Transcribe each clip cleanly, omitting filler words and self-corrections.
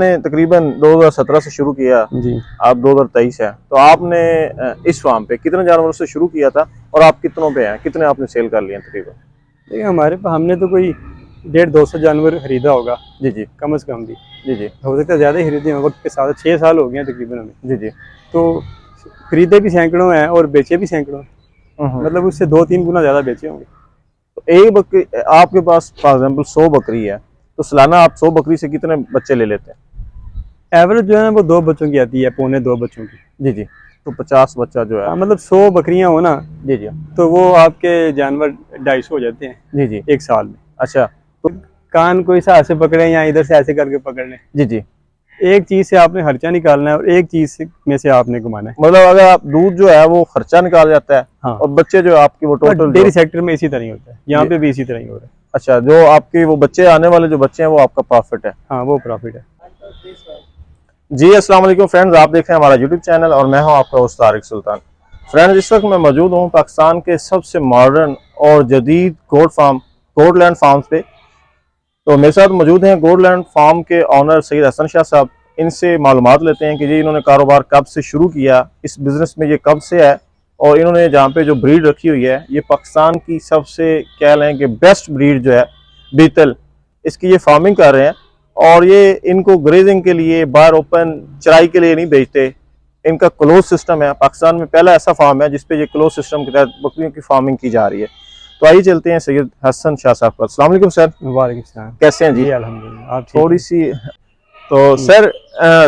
ने तकरीबन 2017 से शुरू किया जी। आप 2023 है, तो आपने इस फार्म पे कितने जानवरों से शुरू किया था और आप कितनों पे हैं, कितने आपने सेल कर लिए तकरीबन? देखिए हमारे पास हमने तो कोई 150-200 जानवर खरीदा होगा, जी जी कम से कम भी। जी जी हो सकता है ज़्यादा ही खरीदे हों, वक्त के साथ 6 साल हो गए हैं तकरीबन हमें। जी जी। तो खरीदे भी सैकड़ों हैं और बेचे भी सैकड़ों हैं, हम्म। मतलब उससे 2-3 गुना ज़्यादा बेचे होंगे। तो एक बकरी आपके पास फॉर एग्जाम्पल 100 बकरी है, तो सालाना आप 100 बकरी से कितने बच्चे ले लेते हैं? एवरेज जो है ना वो 2 बच्चों की आती है, पौने 2 बच्चों की। जी जी। तो 50 बच्चा जो है। हाँ, मतलब 100 बकरियां हो ना, जी जी तो वो आपके जानवर 250 हो जाते हैं जी जी। एक साल में। अच्छा। तो कान को इस हाथ से पकड़े या इधर से ऐसे करके पकड़ लें, जी जी। एक चीज से आपने खर्चा निकालना है और एक चीज में से आपने कमाना है। मतलब अगर आप दूध जो है वो खर्चा निकाल जाता है, हाँ, और बच्चे जो है आपके वो टोटल डेयरी सेक्टर में इसी तरह ही होता है, यहाँ पे भी इसी तरह ही हो रहा है। अच्छा, जो आपके वो बच्चे आने वाले जो बच्चे हैं वो आपका प्रॉफिट है। हाँ, वो प्रॉफिट है। जी अस्सलाम वालेकुम फ्रेंड्स, आप देख रहे हैं हमारा यूट्यूब चैनल और मैं हूं आपका होस्ट तारिक सुल्तान। फ्रेंड्स, इस वक्त मैं मौजूद हूं पाकिस्तान के सबसे मॉडर्न और जदीद गोडलैंड फार्म्स पे। तो मेरे साथ मौजूद हैं गोडलैंड फार्म के ऑनर सैयद हसन शाह साहब। इनसे मालूमात लेते हैं कि जी इन्होंने कारोबार कब से शुरू किया, इस बिज़नेस में ये कब से है, और इन्होंने जहाँ पे जो ब्रीड रखी हुई है ये पाकिस्तान की सबसे कह लें कि बेस्ट ब्रीड जो है बीतल, इसकी ये फार्मिंग कर रहे हैं। और ये इनको ग्रेजिंग के लिए बाहर ओपन चराई के लिए नहीं बेचते, इनका क्लोज सिस्टम है। पाकिस्तान में पहला ऐसा फार्म है जिसपे ये क्लोज सिस्टम के तहत बकरियों की फार्मिंग की जा रही है। तो आइए चलते हैं सैयद हसन शाह साहब पर। अस्सलाम वालेकुम सर। वालेकुम सलाम। कैसे हैं जी? जी अल्हम्दुलिल्लाह, आप ठीक थोड़ी हैं? सी तो सर,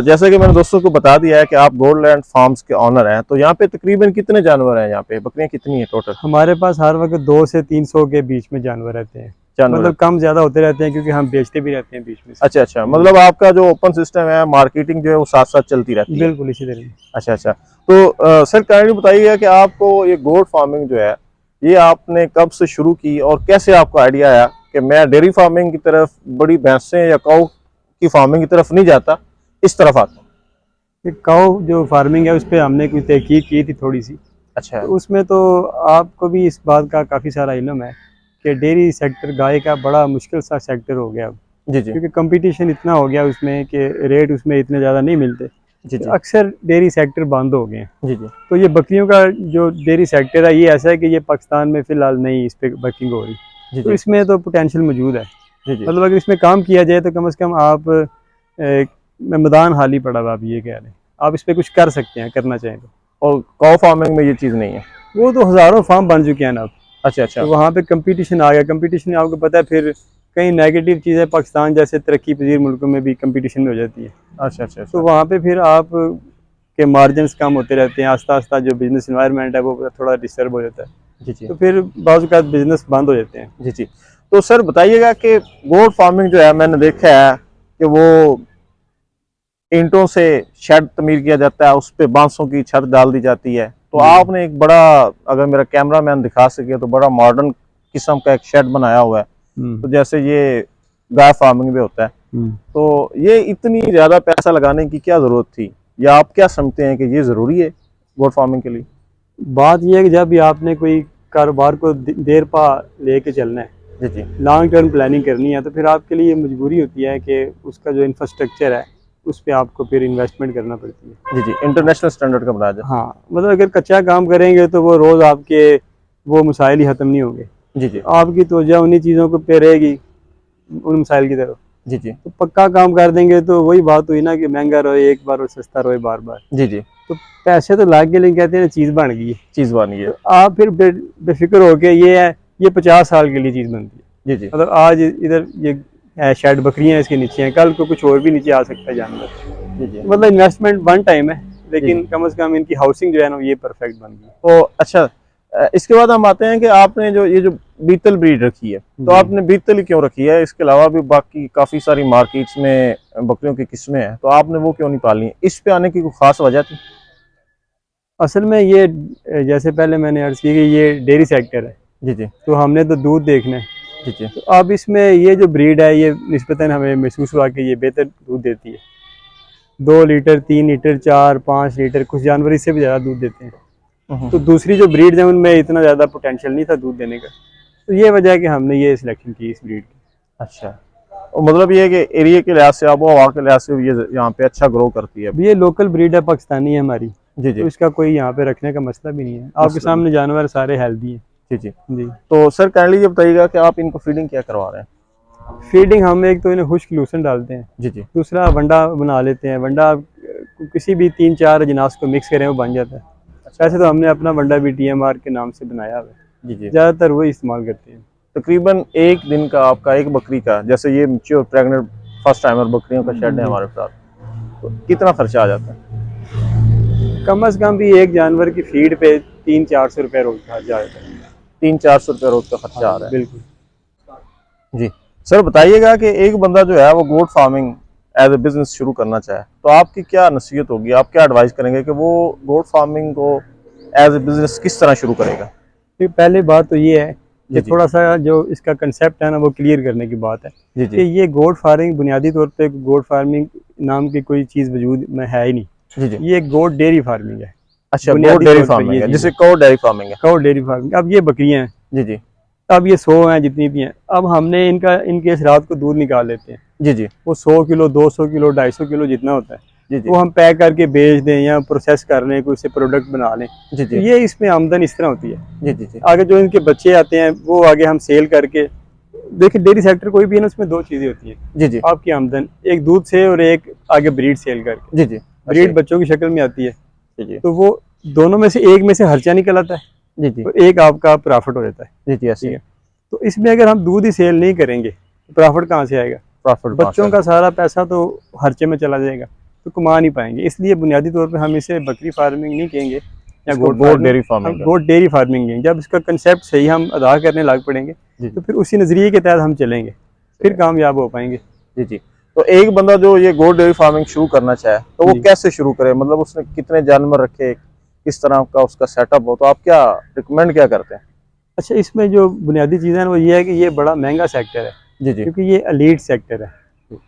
जैसे कि मैंने दोस्तों को बता दिया है कि आप गोडलैंड फार्म्स के ऑनर हैं, तो यहाँ पे तकरीबन कितने जानवर हैं, यहाँ पे बकरियां कितनी हैं टोटल हमारे पास हर वक्त 200 से 300 के बीच में जानवर रहते हैं, जानवर? मतलब कम ज्यादा होते रहते हैं क्योंकि हम बेचते भी रहते हैं बीच में से। अच्छा अच्छा, मतलब आपका जो ओपन सिस्टम है, मार्केटिंग जो है वो साथ साथ चलती रहती है? बिल्कुल इसी तरह। अच्छा अच्छा। तो सर काइंडली बताइएगा कि आपको ये गोट फार्मिंग जो है ये आपने कब से शुरू की और कैसे आपको आइडिया आया कि मैं डेयरी फार्मिंग की तरफ, बड़ी भैंसें या काऊ की फार्मिंग की तरफ नहीं जाता, इस तरफ आता हूँ? ये काऊ जो फार्मिंग है उस पर हमने कुछ तहकीक की थी थोड़ी सी, अच्छा। तो उसमें तो आपको भी इस बात का काफ़ी सारा इल्म है कि डेयरी सेक्टर गाय का बड़ा मुश्किल सा सेक्टर हो गया अब, जी जी क्योंकि कंपटीशन इतना हो गया उसमें कि रेट उसमें इतने ज़्यादा नहीं मिलते, जी जी तो अक्सर डेयरी सेक्टर बंद हो गए हैं। जी जी तो ये बकरियों का जो डेयरी सेक्टर है ये ऐसा है कि ये पाकिस्तान में फ़िलहाल नहीं इस पर वर्किंग हो रही, जी तो जी इसमें तो पोटेंशियल मौजूद है। जी जी। मतलब अगर इसमें काम किया जाए तो कम से कम आप मैदान खाली पड़ा हुआ, आप ये कह रहे हैं, आप इस पर कुछ कर सकते हैं करना चाहें तो। और काऊ फार्मिंग में ये चीज़ नहीं है? वो तो हज़ारों फार्म बन चुके हैं ना अब, अच्छा अच्छा तो वहाँ पे कंपटीशन आ गया। कंपटीशन आपको पता है, फिर कई नेगेटिव चीज़ें पाकिस्तान जैसे तरक्की पजीर मुल्कों में भी कंपटीशन में हो जाती है, अच्छा अच्छा तो अच्छा। वहाँ पे फिर आप के मार्जिन्स कम होते रहते हैं, आस्ता आस्ता जो बिजनेस इन्वायरमेंट है वो थोड़ा डिस्टर्ब हो जाता है, जी जी तो फिर बाज़ औक़ात बिजनेस बंद हो जाते हैं। जी जी। तो सर बताइएगा कि गोट फार्मिंग जो है मैंने देखा है कि वो ईंटों से शेड तमीर किया जाता है, उस पे बांसों की छत डाल दी जाती है। तो आपने एक बड़ा, अगर मेरा कैमरा मैन दिखा सके तो बड़ा मॉडर्न किस्म का एक शेड बनाया हुआ है, तो जैसे ये गाय फार्मिंग में होता है। तो ये इतनी ज़्यादा पैसा लगाने की क्या ज़रूरत थी, या आप क्या समझते हैं कि ये ज़रूरी है गोट फार्मिंग के लिए? बात यह है कि जब भी आपने कोई कारोबार को देर पा लेके चलना है, जी जी लॉन्ग टर्म प्लानिंग करनी है, तो फिर आपके लिए मजबूरी होती है कि उसका जो इंफ्रास्ट्रक्चर है उस पर आपको फिर इन्वेस्टमेंट करना पड़ती है। जी जी। इंटरनेशनल स्टैंडर्ड का बनाया जाए। हाँ, मतलब अगर कच्चा काम करेंगे तो वो रोज़ आपके वो मसाइल ही ख़त्म नहीं होंगे, जी जी आपकी तवज्जो उन्हीं चीज़ों को पे रहेगी, उन मसाइल की तरफ। जी जी तो पक्का काम कर देंगे तो वही बात हुई ना कि महंगा रोए एक बार और सस्ता रोए बार बार। जी जी। तो पैसे तो लाग गए, लेकिन कहते हैं चीज़ बन गई है। चीज़ बनी है। तो आप फिर बेफिक्र हो के ये 50 साल के लिए चीज़ बनती है। जी जी मतलब आज इधर ये शायद बकरियां इसके नीचे हैं, कल को कुछ और भी नीचे आ सकता है जानवर। जी जी मतलब इन्वेस्टमेंट वन टाइम है, जी जी। लेकिन कम से कम इनकी हाउसिंग जो है ना ये परफेक्ट बन गई। तो अच्छा, इसके बाद हम आते हैं कि आपने जो ये जो बीतल ब्रीड रखी है, तो आपने बीतल ही क्यों रखी है? इसके अलावा भी बाकी काफ़ी सारी मार्केट्स में बकरियों की किस्में हैं, तो आपने वो क्यों नहीं पाली? इस पे आने की कोई ख़ास वजह थी? असल में ये जैसे पहले मैंने अर्ज की कि ये डेयरी सेक्टर है, जी जी तो हमने तो दूध देखना है। जी जी तो अब इसमें ये जो ब्रीड है ये निस्बतन हमें महसूस हुआ कि ये बेहतर दूध देती है। 2 लीटर, 3 लीटर, 4-5 लीटर, कुछ जानवर इससे भी ज़्यादा दूध देते हैं। तो दूसरी जो ब्रीड है उनमें इतना ज़्यादा पोटेंशियल नहीं था दूध देने का, तो ये वजह है कि हमने ये सिलेक्शन की इस ब्रीड की। अच्छा। और मतलब ये है कि एरिया के लिहाज से, आबो हवा के लिहाज से ये यहाँ पे अच्छा ग्रो करती है। अब ये लोकल ब्रीड है, पाकिस्तानी है हमारी, जी जी तो इसका कोई यहाँ पे रखने का मसला भी नहीं है। आपके सामने जानवर सारे हेल्दी हैं। जी जी। जी। तो सर काइंडली ये बताइएगा कि आप इनको फीडिंग क्या करवा रहे हैं? फीडिंग हम एक तो इन्हें खुश्क लूसन डालते हैं, जी जी दूसरा वंडा बना लेते हैं। वंडा किसी भी 3-4 अजनास को मिक्स करें वो बन जाता है। वैसे तो हमने अपना वंडा भी TMR के नाम से बनाया हुआ है, जी जी। ज़्यादातर वही इस्तेमाल करते हैं। तकरीबन एक दिन का आपका एक बकरी का, जैसे ये मैच्योर प्रेग्नेंट फर्स्ट टाइमर बकरियों का शेड है हमारे पास, तो कितना खर्चा आ जाता है? कम अज़ कम भी एक जानवर की फीड पे 300-400 रुपये रोज का जाता है। 300-400 रुपये रोज का खर्चा आ रहा है। बिल्कुल जी सर, बताइएगा कि एक बंदा जो है वो goat farming as a business शुरू करना चाहे तो आपकी क्या नसीहत होगी, आप क्या एडवाइस करेंगे कि वो गोट फार्मिंग को एज ए बिजनेस किस तरह शुरू करेगा? फिर पहले बात तो ये है जी कि जी थोड़ा सा जो इसका कंसेप्ट है ना वो क्लियर करने की बात है जी कि जी ये गोट फार्मिंग बुनियादी तौर पे गोट फार्मिंग नाम की कोई चीज़ वजूद में है ही नहीं। जी जी। ये गोट डेयरी फार्मिंग है। अच्छा, बुनियादी गोट डेयरी तौर पे फार्मिंग ये है, चीज़ जिसे है। कौ डेयरी फार्मिंग है। Cow dairy farming. अब ये बकरियां हैं, जी जी अब ये 100 हैं जितनी भी हैं, अब हमने इनके इस रात को दूध निकाल लेते हैं। जी जी वो 100 किलो 200 किलो 250 किलो जितना होता है जी जी वो हम पैक करके बेच दें या प्रोसेस कर लें, कोई से प्रोडक्ट बना लें, जी तो जी ये इसमें आमदन इस तरह होती है। जी जी जी आगे जो इनके बच्चे आते हैं वो आगे हम सेल करके, देखिए डेयरी सेक्टर कोई भी है ना, उसमें दो चीज़ें होती हैं जी जी आपकी आमदन, एक दूध से और एक आगे ब्रीड सेल करके। जी जी। ब्रीड बच्चों की शक्ल में आती है, जी जी तो वो दोनों में से एक में से खर्चा निकल आता है, जी जी तो एक आपका प्रॉफिट हो जाता है। जी जी। ठीक ऐसे है, तो इसमें अगर हम दूध ही सेल नहीं करेंगे तो प्रॉफिट कहाँ से आएगा? प्रॉफिट बच्चों का सारा पैसा तो खर्चे में चला जाएगा, तो कमा नहीं पाएंगे। इसलिए बुनियादी तौर पे हम इसे बकरी फार्मिंग नहीं कहेंगे या इसको गोट गोट फार्मिंग, डेयरी हम फार्मिंग गोट डेयरी फार्मिंग कहेंगे। जब इसका कंसेप्ट सही हम अदा करने लग पड़ेंगे जी तो फिर उसी नज़रिए के तहत हम चलेंगे, फिर कामयाब हो पाएंगे। जी जी। तो एक बंदा जो ये गोट डेयरी फार्मिंग शुरू करना चाहे तो वो जी। कैसे शुरू करे, मतलब उसने कितने जानवर रखे, किस तरह का उसका सेटअप हो, तो आप क्या रिकमेंड क्या करते हैं? अच्छा, इसमें जो बुनियादी चीज़ है वो ये है कि ये बड़ा महंगा सेक्टर है, जी जी क्योंकि ये एलीट सेक्टर है।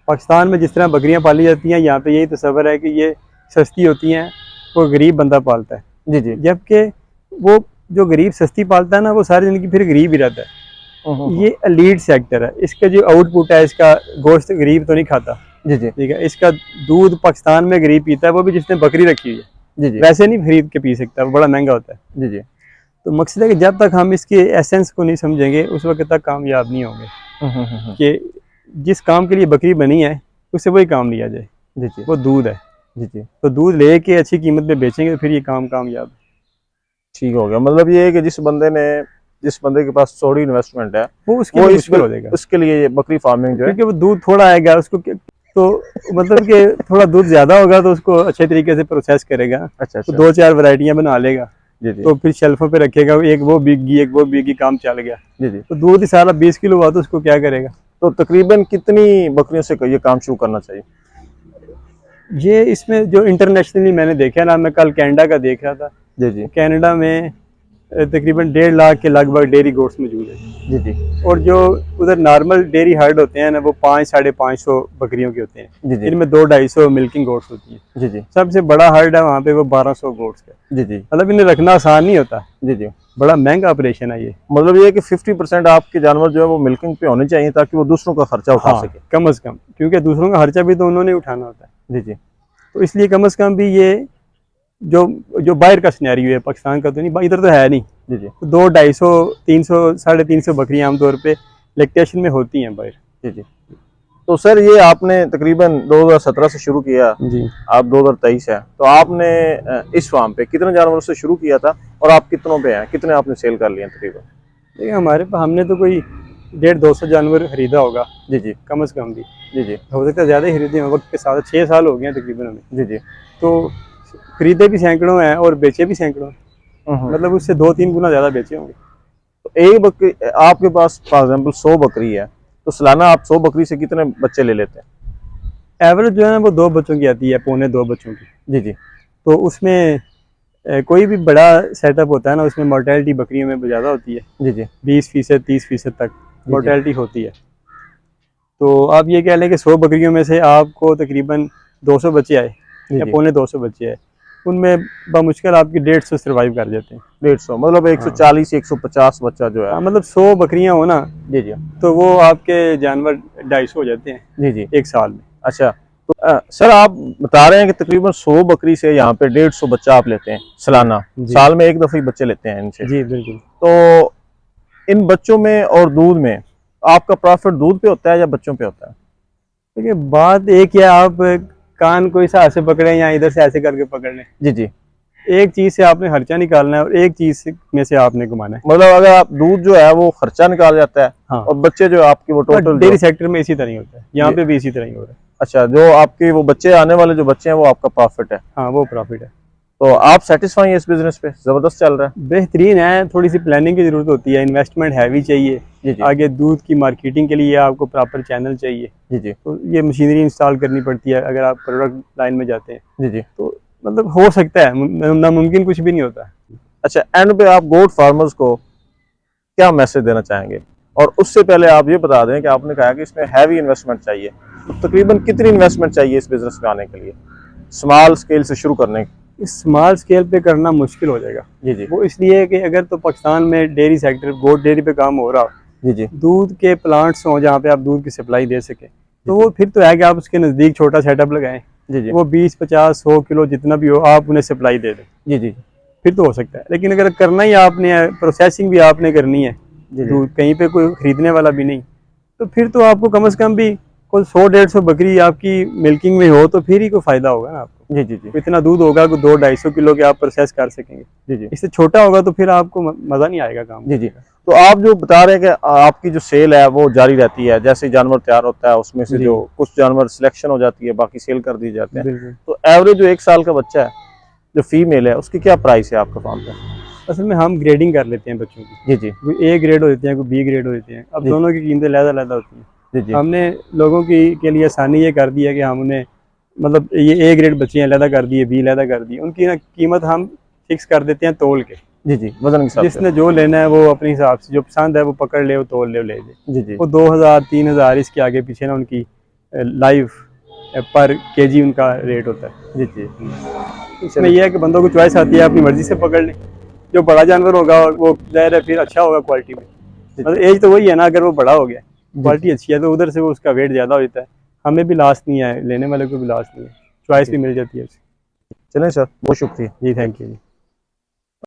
पाकिस्तान में जिस तरह बकरियां पाली जाती हैं, यहाँ पे यही तस्वर है कि ये सस्ती होती हैं, वो गरीब बंदा पालता है। जी जी। जबकि वो जो गरीब सस्ती पालता है ना, वो सारी ज़िंदगी फिर गरीब ही रहता है। ये एलीट सेक्टर है, इसका जो आउटपुट है, इसका गोश्त गरीब तो नहीं खाता। जी जी ठीक है, इसका दूध पाकिस्तान में गरीब पीता है, वो भी जिसने बकरी रखी हुई है, जी जी वैसे नहीं खरीद के पी सकता, वो बड़ा महंगा होता है। जी जी। तो मकसद है कि जब तक हम इसके एसेंस को नहीं समझेंगे उस वक्त तक कामयाब नहीं होंगे कि जिस काम के लिए बकरी बनी है उससे वही काम लिया जाए। जी जी वो दूध है, जी जी। तो दूध लेके अच्छी कीमत पे बेचेंगे तो फिर ये काम कामयाब है। ठीक हो गया, मतलब ये है कि जिस बंदे के पास थोड़ी इन्वेस्टमेंट है वो उसके वो लिए इस मुश्किल हो जाएगा, उसके लिए ये बकरी फार्मिंग जो है। क्योंकि वो दूध थोड़ा आएगा उसको तो मतलब कि थोड़ा दूध ज़्यादा होगा तो उसको अच्छे तरीके से प्रोसेस करेगा, अच्छा तो अच्छा। 2-4 वैरायटियाँ बना लेगा, जी जी तो फिर शेल्फों पे रखेगा, एक वो बिकी एक वो बिकी, काम चल गया। जी जी। तो दूध ही सारा 20 किलो हुआ तो उसको क्या करेगा? तो तकरीबन कितनी बकरियों से ये काम शुरू करना चाहिए? ये इसमें जो इंटरनेशनली मैंने देखा ना, मैं कल कनाडा का देख रहा था, जी जी कनाडा में तकरीबन 1.5 लाख के लगभग डेयरी गोट्स मौजूद है। जी जी और जो उधर नॉर्मल डेयरी हर्ड होते हैं ना, वो 500-550 बकरियों के होते हैं, जी जी इनमें 200-250 मिल्किंग गोट्स होती हैं। जी जी सबसे बड़ा हर्ड है वहाँ पे वो 1200 गोट्स का। जी जी मतलब इन्हें रखना आसान नहीं होता, जी जी। बड़ा महंगा ऑपरेशन है ये। मतलब ये है कि 50% आपके जानवर जो है वो मिल्किंग पे होने चाहिए ताकि वो दूसरों का खर्चा उठा हाँ, सके। कम अज़ कम, क्योंकि दूसरों का खर्चा भी तो उन्होंने उठाना होता है। जी जी तो इसलिए कम अज़ कम भी ये जो जो बाहर का सिनेरियो है, पाकिस्तान का तो नहीं, इधर तो है नहीं, जी जी तो 200-250 300 350 बकरियां आमतौर पे लैक्टेशन में होती हैं बाहर। जी जी। तो सर ये आपने तकरीबन 2017 से शुरू किया, जी। आप 2023 है, तो आपने इस फार्म पे कितने जानवरों से शुरू किया था और आप कितनों पे हैं, कितने आपने सेल कर लिए तकरीबन? देखिए हमारे पास हमने तो कोई 150-200 जानवर खरीदा होगा, जी जी कम अज़ कम भी, जी जी हो सकता है ज़्यादा ही खरीदे हों, वक्त के साथ 6 साल हो गए हैं तकरीबन हमें। जी जी। तो खरीदे भी सैकड़ों हैं और बेचे भी सैकड़ों हैं, मतलब उससे 2-3 गुना ज़्यादा बेचे होंगे। तो एक बकरी आपके पास फॉर एग्जाम्पल 100 बकरी है, तो सालाना आप 100 बकरी से कितने बच्चे ले लेते हैं? एवरेज जो है ना वो 2 बच्चों की आती है, पौने 2 बच्चों की। जी जी तो उसमें कोई भी बड़ा सेटअप होता है ना, उसमें मोर्टेलिटी बकरियों में ज़्यादा होती है, जी जी 20% 30% तक जी। मोर्टेलिटी होती है। तो आप ये कह लें कि 100 बकरियों में से आपको तकरीबन 200 बच्चे आए जी या जी पौने 200 बच्चे आए, उनमें बमुश्किल आपकी 150 सर्वाइव कर जाते हैं। 150 मतलब 140 150 बच्चा जो है। हाँ, मतलब 100 बकरियां हो ना जी जी तो वो आपके जानवर 250 हो जाते हैं जी जी। एक साल में। अच्छा, तो सर आप बता रहे हैं कि तकरीबन 100 बकरी से यहाँ पे 150 बच्चा आप लेते हैं सालाना, जी साल में एक दफे ही बच्चे लेते हैं इनसे। जी बिल्कुल। तो इन बच्चों में और दूध में आपका प्रॉफिट दूध पे होता है या बच्चों पे होता है? देखिए बात एक है, आप कान को इस हाथ से पकड़े या इधर से ऐसे करके पकड़ लें, जी जी। एक चीज से आपने खर्चा निकालना है और एक चीज में से आपने कमाना है। मतलब अगर आप दूध जो है वो खर्चा निकाल जाता है, हाँ, और बच्चे जो है आपकी वो टोटल डेयरी सेक्टर में इसी तरह ही होता है, यहाँ पे भी इसी तरह ही हो रहा है। अच्छा, जो आपके वो बच्चे आने वाले जो बच्चे हैं वो आपका प्रॉफिट है। हाँ वो प्रॉफिट है। तो आप सेटिस्फाई हैं इस बिजनेस पे? जबरदस्त चल रहा है। बेहतरीन है, थोड़ी सी प्लानिंग की जरूरत होती है, इन्वेस्टमेंट हैवी चाहिए। जी जी आगे दूध की मार्केटिंग के लिए आपको प्रॉपर चैनल चाहिए, जी जी तो ये मशीनरी इंस्टॉल करनी पड़ती है अगर आप प्रोडक्ट लाइन में जाते हैं। जी जी। तो मतलब हो सकता है, नामुमकिन कुछ भी नहीं होता। अच्छा, एंड पे आप गोट फार्मर्स को क्या मैसेज देना चाहेंगे? और उससे पहले आप ये बता दें कि आपने कहा कि इसमें हैवी इन्वेस्टमेंट चाहिए, तो तकरीबन कितनी इन्वेस्टमेंट चाहिए इस बिजनेस में आने के लिए, स्मॉल स्केल से शुरू करने की? इस स्मॉल स्केल पे करना मुश्किल हो जाएगा। जी जी वो इसलिए कि अगर तो पाकिस्तान में डेयरी सेक्टर गोट डेयरी पे काम हो रहा हो, जी जी दूध के प्लांट्स हों जहाँ पे आप दूध की सप्लाई दे सकें, तो वो फिर तो है कि आप उसके नज़दीक छोटा सेटअप लगाएं, जी जी वो 20 50 100 किलो जितना भी हो आप उन्हें सप्लाई दे दें, जी जी फिर तो हो सकता है। लेकिन अगर करना ही आपने है, प्रोसेसिंग भी आपने करनी है, जी दूध कहीं पे कोई खरीदने वाला भी नहीं, तो फिर तो आपको कम से कम भी कोई 100 150 बकरी आपकी मिल्किंग में हो तो फिर ही कोई फायदा होगा ना आपको। जी जी जी इतना दूध होगा कि 2 250 किलो के आप प्रोसेस कर सकेंगे। जी जी इससे छोटा होगा तो फिर आपको मज़ा नहीं आएगा काम जी जी। करने का। तो आप जो बता रहे हैं कि आपकी जो सेल है वो जारी रहती है, जैसे जानवर तैयार होता है उसमें से जी जो कुछ जानवर सिलेक्शन हो जाती है, बाकी सेल कर दिए जाते हैं। बिल्कुल। तो एवरेज जो 1 साल का बच्चा है जो फीमेल है उसकी क्या प्राइस है आपके फार्म पे? असल में हम ग्रेडिंग कर लेते हैं बच्चों की, जी जी कोई ए ग्रेड होते हैं कोई बी ग्रेड होते हैं, अब जी दोनों की कीमतें अलग-अलग होती हैं। जी जी हमने लोगों की के लिए आसानी ये कर दी है कि हम उन्हें मतलब ये ए ग्रेड बच्चे हैं अलहदा कर दिए, बी अलहदा कर दिए, उनकी ना कीमत हम फिक्स कर देते हैं तोल के। जी जी वजन के हिसाब से। जिसने जो लेना है वो अपने हिसाब से जो पसंद है वो पकड़ ले, वो तोल ले, ले जाए। जी जी वो 2000 3000 इसके आगे पीछे ना उनकी लाइव पर केजी उनका रेट होता है। जी जी इसमें यह है कि बंदों को चॉइस आती है, अपनी मर्जी से पकड़ लें। जो बड़ा जानवर होगा वो ज़ाहिर है फिर अच्छा होगा क्वालिटी में, मतलब एज तो वही है ना, अगर वो बड़ा हो गया क्वालिटी अच्छी है तो उधर से वो उसका वेट ज़्यादा होता है, हमें भी लॉस नहीं है, लेने वाले को भी लॉस नहीं है, चॉइस भी मिल जाती है। चलें सर, बहुत शुक्रिया। जी थैंक यू।